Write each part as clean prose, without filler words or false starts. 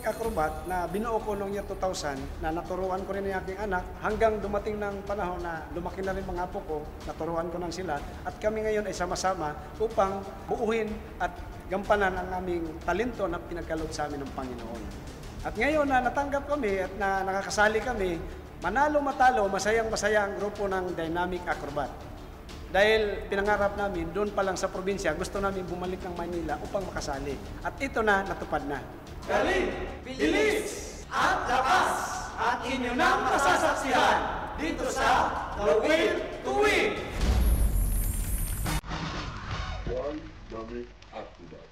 acrobat na binuo ko noong year 2000 na naturuan ko rin ang aking anak hanggang dumating ng panahon na lumaki na rin mga apo ko, naturuan ko nang sila at kami ngayon ay sama-sama upang buuhin at gampanan ang aming talento na pinagkaloob sa amin ng Panginoon. At ngayon na natanggap kami at na nakakasali kami, manalo matalo, masayang-masaya ang grupo ng Dynamic Acrobat. Dahil pinangarap namin, doon pa lang sa probinsya, gusto namin bumalik ng Manila upang makasali. At ito na, natupad na. Galing, bilis, at lakas at inyo nang masasaksihan dito sa The Will to Win! Dynamic Acrobat.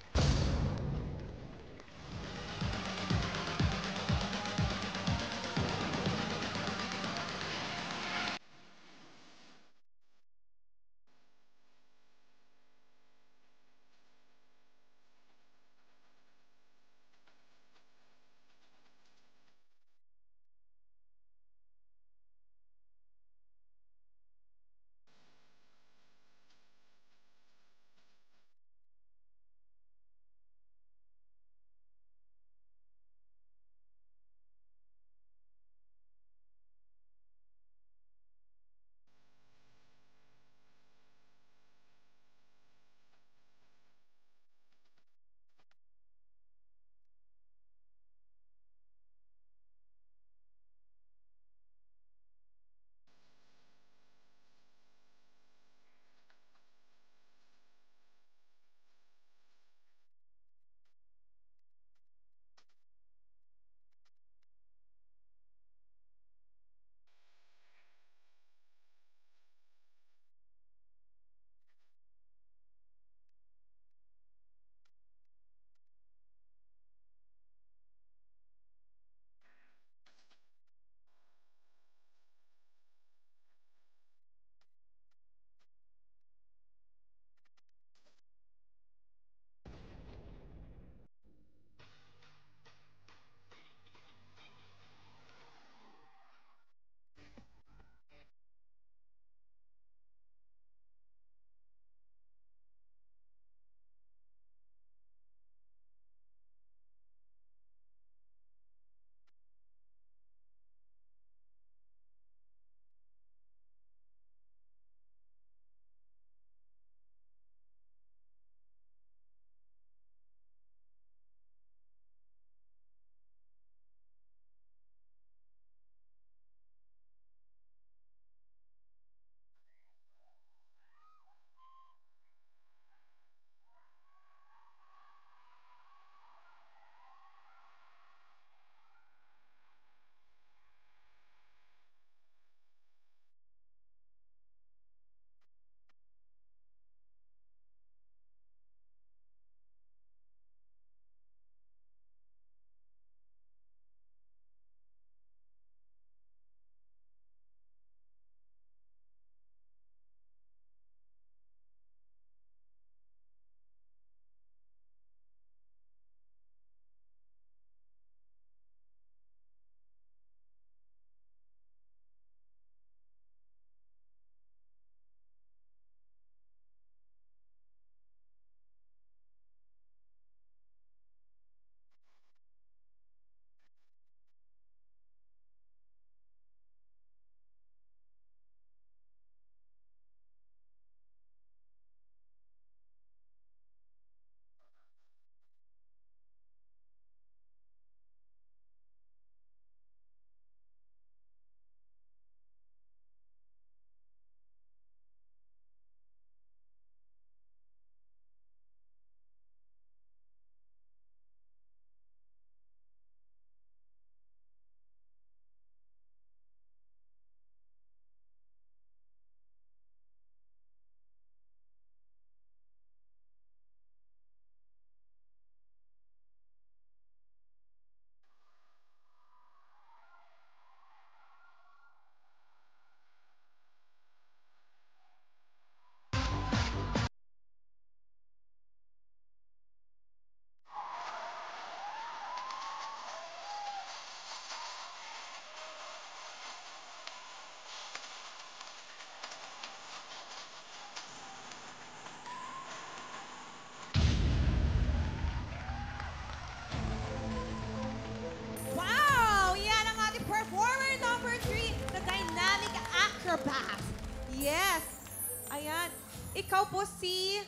ikaw po si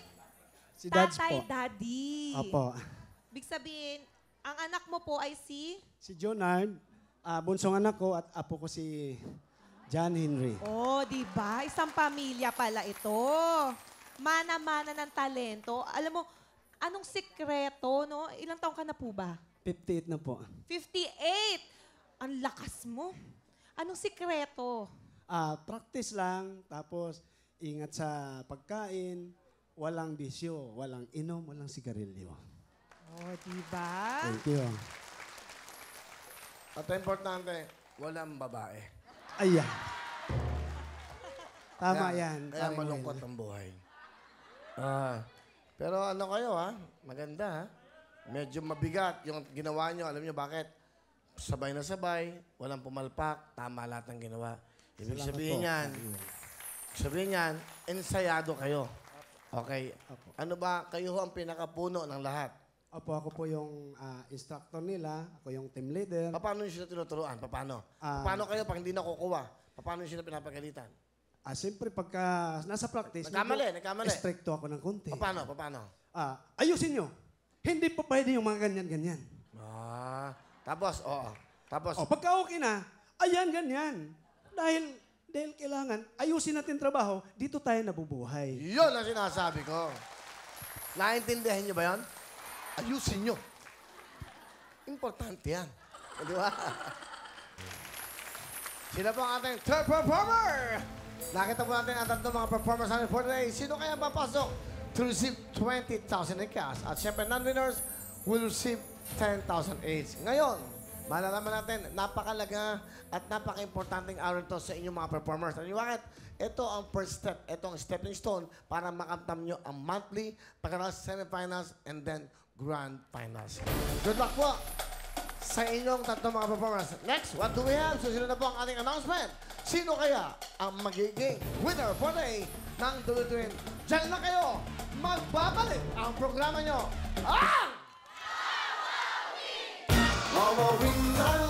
Si Dads Tatay po. Daddy. Opo. Big sabihin, ang anak mo po ay si... Si Jonard, bunsong anak ko at apo ko si John Henry. Oh, di ba? Isang pamilya pala ito. Mana-mana ng talento. Alam mo, anong sikreto, no? Ilang taong ka na po ba? 58 na po. 58! Ang lakas mo. Anong sikreto? Practice lang, tapos ingat sa pagkain, walang bisyo, walang inom, walang sigarilyo. Oh, di ba? Thank you. At importante, walang babae. Ayan. Tama yan. Kaya paring malungkot Will. ang buhay. Pero ano kayo ha? Maganda ha? Medyo mabigat yung ginawa nyo. Alam nyo bakit? Sabay na sabay, walang pumalpak, tama lahat ng ginawa. Ibig Salamat sabihin po. yan, ensayado kayo. Okay? Opo. Ano ba, kayo ho ang pinakapuno ng lahat? Opo, ako po yung instructor nila. Ako yung team leader. Paano nyo sila tinuturuan? Paano? Ah. Paano kayo pag hindi nakukuha? Paano nyo sila pinapagalitan? Siyempre, pagka nasa practice, Nagkamali. stricto ako ng konti. Paano? Ayusin nyo. Hindi po pwede yung mga ganyan-ganyan. Tapos, oo. Tapos, Pagka okay na, ayan, ganyan. Dahil kailangan, ayusin natin trabaho, dito tayo nabubuhay. yun ang sinasabi ko. Naintindihan nyo ba yan? Ayusin nyo. Importante yan. Di ba? Sila po ang ating third performer. Nakita po natin ang tatlong mga performers natin for today. Sino kaya papasok to receive 20,000 in cash? At syempre, non-winners will receive 10,000 each. Ngayon, malalaman natin, napakalaga at napaka-importanting araw ito sa inyong mga performers. At bakit? Ito ang first step. Ito ang stepping stone para makamtam nyo ang monthly, pagkatapos semifinals, and then grand finals. Good luck po sa inyong tatlong mga performers. Next, what do we have? Susunod na po ang ating announcement. Sino kaya ang magiging winner for the day ng Tuwid-Tuwid? Diyan na kayo! Magbabalik ang programa nyo. Ang... Mawawin na